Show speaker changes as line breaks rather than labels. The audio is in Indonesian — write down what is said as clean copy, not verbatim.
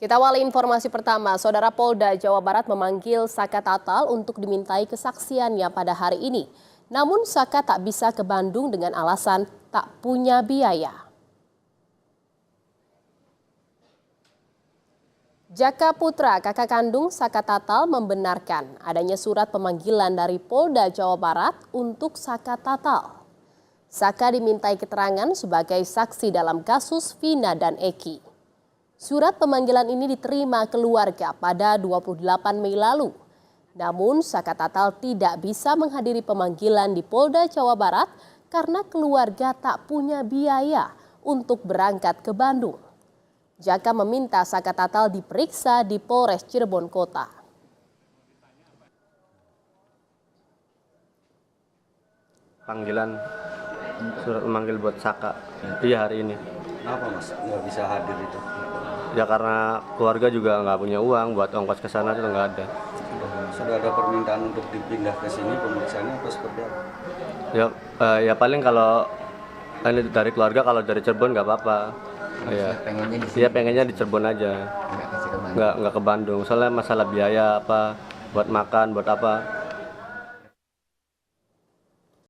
Kita awali informasi pertama, Saudara Polda Jawa Barat memanggil Saka Tatal untuk dimintai kesaksiannya pada hari ini. Namun Saka tak bisa ke Bandung dengan alasan tak punya biaya. Jaka Putra, kakak kandung Saka Tatal, membenarkan adanya surat pemanggilan dari Polda Jawa Barat untuk Saka Tatal. Saka dimintai keterangan sebagai saksi dalam kasus Vina dan Eki. Surat pemanggilan ini diterima keluarga pada 28 Mei lalu. Namun Saka Tatal tidak bisa menghadiri pemanggilan di Polda Jawa Barat karena keluarga tak punya biaya untuk berangkat ke Bandung. Jaka meminta Saka Tatal diperiksa di Polres Cirebon Kota.
Panggilan surat memanggil buat Saka, iya hari ini.
Kenapa mas nggak bisa hadir itu?
Ya karena keluarga juga nggak punya uang buat ongkos ke sana, itu nggak ada.
Sudah ada permintaan untuk dipindah ke sini pemeriksaannya atau seperti apa?
Ya paling kalau ini dari keluarga, kalau dari Cirebon nggak apa-apa. Ya
Pengennya di sini.
dia pengennya di Cirebon aja,
Nggak kasih ke Bandung.
nggak ke Bandung. Soalnya masalah biaya apa, buat makan, buat apa.